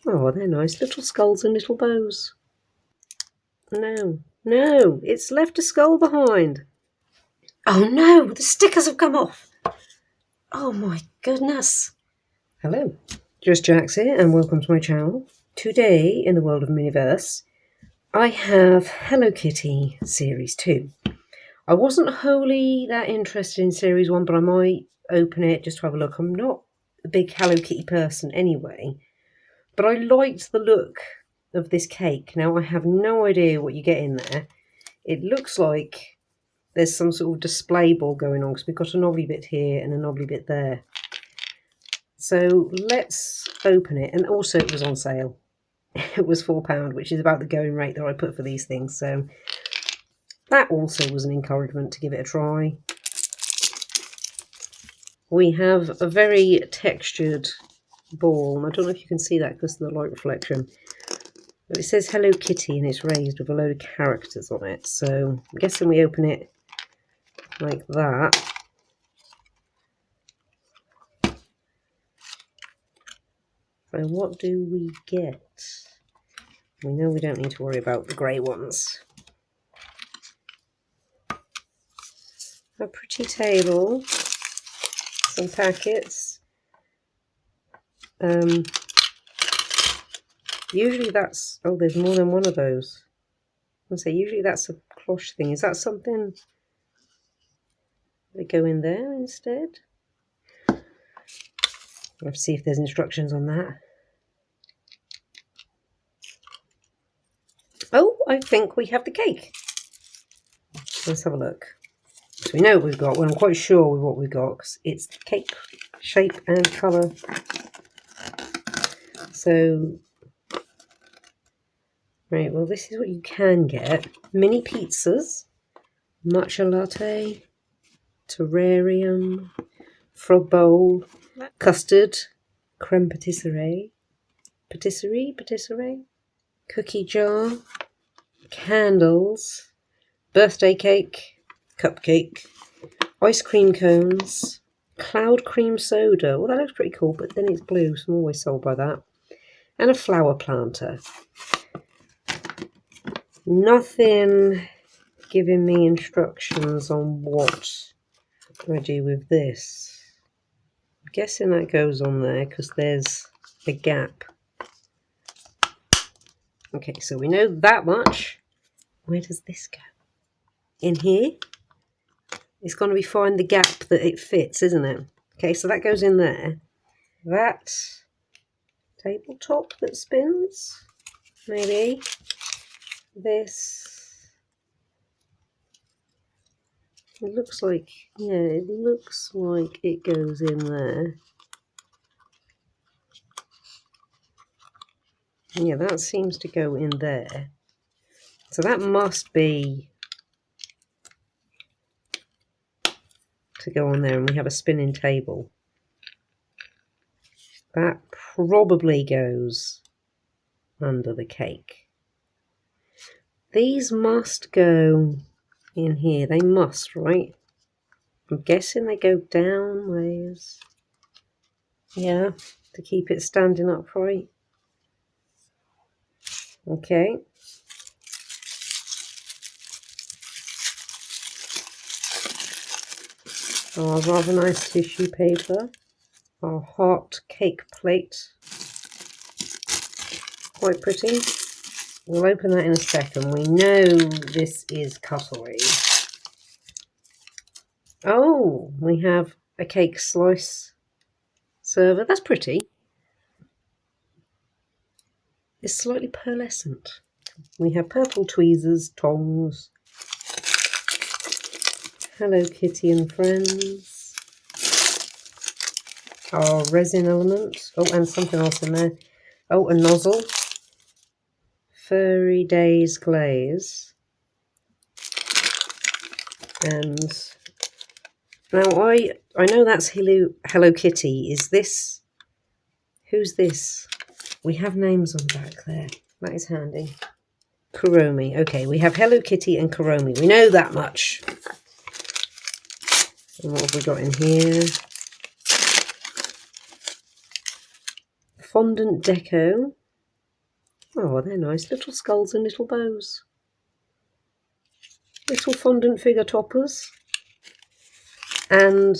Oh, they're nice little skulls and little bows. No, no, it's left a skull behind. Oh no, the stickers have come off. Oh my goodness. Hello, Just Jax here and welcome to my channel. Today in the world of Miniverse, I have Hello Kitty Series 2. I wasn't wholly that interested in Series 1, but I might open it just to have a look. I'm not a big Hello Kitty person anyway, but I liked the look of this cake. Now, I have no idea what you get in there. It looks like there's some sort of display board going on because we've got a knobbly bit here and a knobbly bit there. So let's open it. And also it was on sale. It was £4, which is about the going rate that I put for these things. So that also was an encouragement to give it a try. We have a very textured ball. I don't know if you can see that because of the light reflection. But it says Hello Kitty and it's raised with a load of characters on it. So I'm guessing we open it like that. So what do we get? We know we don't need to worry about the grey ones. A pretty table. Some packets. Usually that's... Oh, there's more than one of those. I'll say usually that's a cloche thing. Is that something... They go in there instead? I'll have to see if there's instructions on that. Oh, I think we have the cake. Let's have a look. So we know what we've got. Well, I'm quite sure with what we've got because it's the cake shape and colour. So, right, well, this is what you can get. Mini pizzas, matcha latte, terrarium, frog bowl, custard, creme patisserie, cookie jar, candles, birthday cake, cupcake, ice cream cones, cloud cream soda. Well, that looks pretty cool, but then it's blue, so I'm always sold by that. And a flower planter. Nothing giving me instructions on what I do with this. I'm guessing that goes on there because there's a gap. Okay, so we know that much. Where does this go? In here? It's going to be fine the gap that it fits, isn't it? Okay, so that goes in there. That tabletop that spins, maybe. This. It looks like, yeah, it looks like it goes in there. Yeah, that seems to go in there. So that must be to go on there, and we have a spinning table. That probably goes under the cake. These must go in here. They must, right? I'm guessing they go down layers. Yeah, to keep it standing upright. Okay. Our rather nice tissue paper. Our heart cake plate. Quite pretty. We'll open that in a second. We know this is cutlery. Oh, we have a cake slice server. That's pretty. It's slightly pearlescent. We have purple tweezers, tongs. Hello Kitty and friends. Our resin element. Oh, and something else in there. Oh, a nozzle. Furry Days glaze. And now I know that's Hello Kitty. Is this... Who's this? We have names on the back there. That is handy. Kuromi. Okay, we have Hello Kitty and Kuromi. We know that much. And what have we got in here? Fondant deco. Oh, they're nice little skulls and little bows. Little fondant figure toppers. And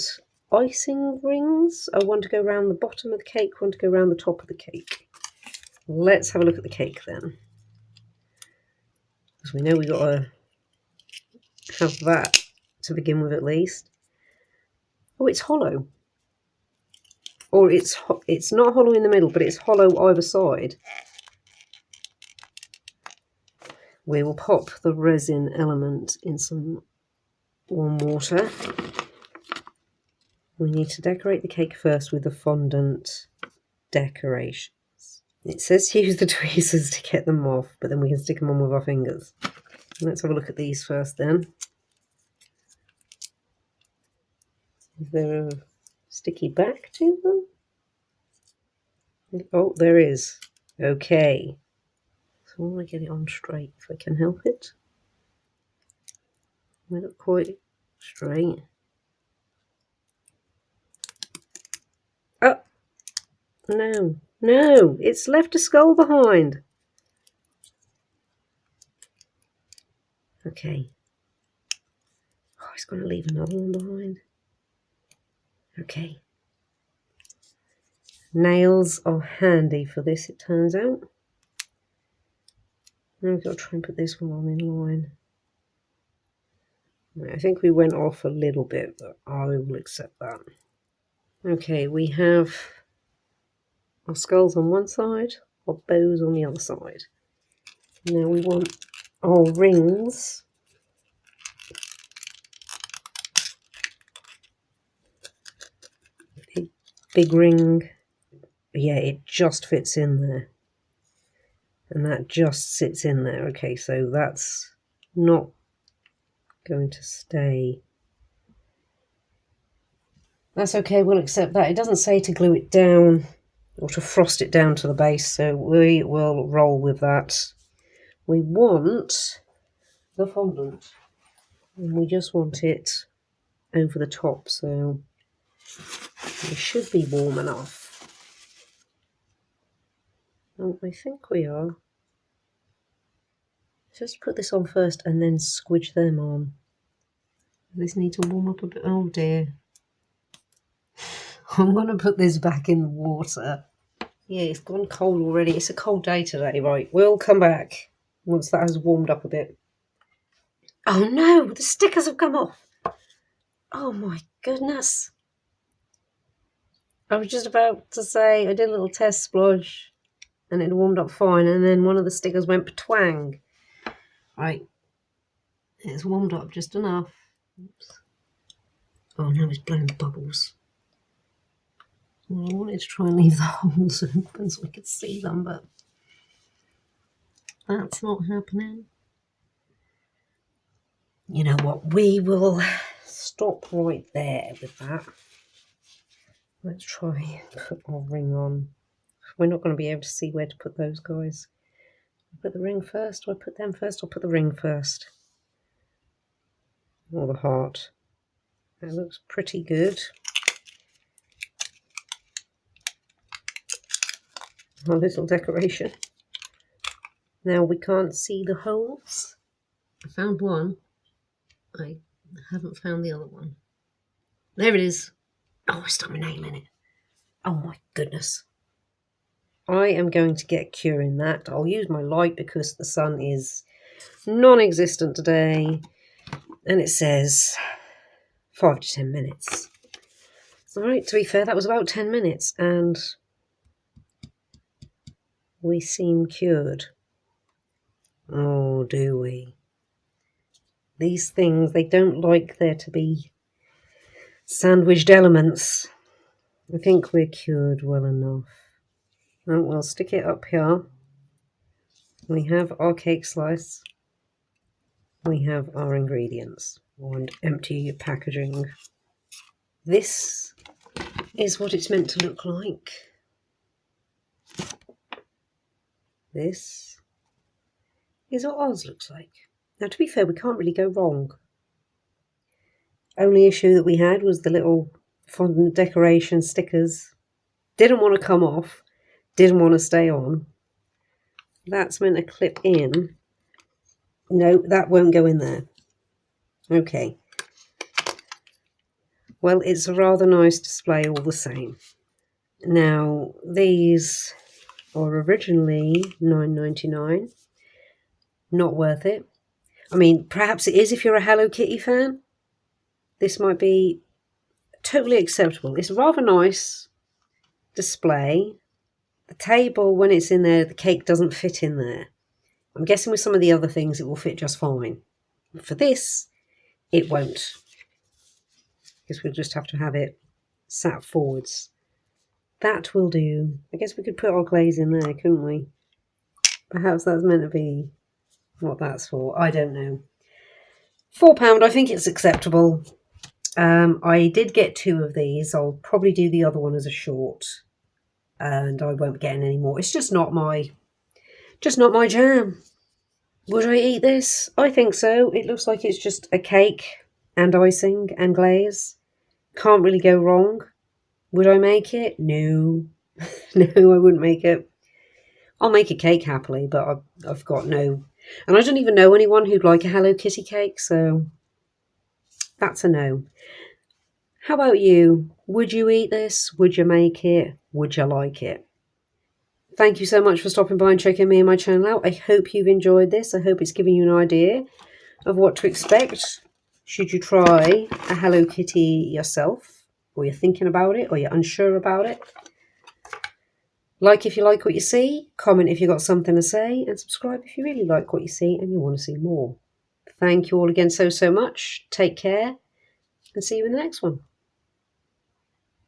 icing rings. I want to go around the bottom of the cake, one to go around the top of the cake. Let's have a look at the cake then. Because we know we've got to have that to begin with at least. Oh, it's hollow. Or it's not hollow in the middle, but it's hollow either side. We will pop the resin element in some warm water. We need to decorate the cake first with the fondant decorations. It says to use the tweezers to get them off, but then we can stick them on with our fingers. Let's have a look at these first then. Is there a sticky back to them? Oh, there is. Okay. So I want to get it on straight if I can help it. They're not quite straight. Oh! No. No! It's left a skull behind. Okay. Oh, it's going to leave another one behind. Okay. Nails are handy for this, it turns out. Now we've got to try and put this one on in line. I think we went off a little bit, but I will accept that. Okay, we have our skulls on one side, our bows on the other side. Now we want our rings. Big ring. Yeah, it just fits in there. And that just sits in there. Okay, so that's not going to stay. That's okay, we'll accept that. It doesn't say to glue it down or to frost it down to the base, so we will roll with that. We want the fondant, and we just want it over the top, so it should be warm enough. Oh, I think we are. Just put this on first and then squidge them on. Does this need to warm up a bit? Oh dear. I'm going to put this back in the water. Yeah, it's gone cold already. It's a cold day today, right? We'll come back once that has warmed up a bit. Oh no, the stickers have come off. Oh my goodness. I was just about to say I did a little test splodge and it warmed up fine, and then one of the stickers went twang. Right. It's warmed up just enough. Oops. Oh, now it's blowing bubbles. Well, I wanted to try and leave the holes open so I could see them, but that's not happening. You know what? We will stop right there with that. Let's try and put our ring on. We're not going to be able to see where to put those guys. I put the ring first, or I put them first, or put the ring first. Or the heart. That looks pretty good. Our little decoration. Now we can't see the holes. I found one. I haven't found the other one. There it is. Oh, I stuck my name in it. Oh my goodness. I am going to get curing that. I'll use my light because the sun is non-existent today. And it says 5 to 10 minutes. Alright, to be fair, that was about 10 minutes and we seem cured. Oh, do we? These things, they don't like there to be sandwiched elements. I think we're cured well enough. And we'll stick it up here. We have our cake slice. We have our ingredients. And empty packaging. This is what it's meant to look like. This is what ours looks like. Now, to be fair, we can't really go wrong. Only issue that we had was the little fondant decoration stickers. Didn't want to come off. Didn't want to stay on. That's meant to clip in. No, that won't go in there. Okay. Well, it's a rather nice display all the same. Now, these are originally $9.99. Not worth it. I mean, perhaps it is if you're a Hello Kitty fan. This might be totally acceptable. It's a rather nice display. The table, when it's in there, the cake doesn't fit in there. I'm guessing with some of the other things it will fit just fine. For this, it won't. Because we'll just have to have it sat forwards. That will do. I guess we could put our glaze in there, couldn't we? Perhaps that's meant to be what that's for. I don't know. £4, I think it's acceptable. I did get 2 of these. I'll probably do the other one as a short. And I won't be getting any more. It's just not my jam. Would I eat this? I think so. It looks like it's just a cake and icing and glaze. Can't really go wrong. Would I make it? No. No, I wouldn't make it. I'll make a cake happily, but I've got no... And I don't even know anyone who'd like a Hello Kitty cake, so that's a no. How about you? Would you eat this? Would you make it? Would you like it? Thank you so much for stopping by and checking me and my channel out. I hope you've enjoyed this. I hope it's given you an idea of what to expect should you try a Hello Kitty yourself, or you're thinking about it, or you're unsure about it. Like if you like what you see, comment if you've got something to say, and subscribe if you really like what you see and you want to see more. Thank you all again so much. Take care, and see you in the next one.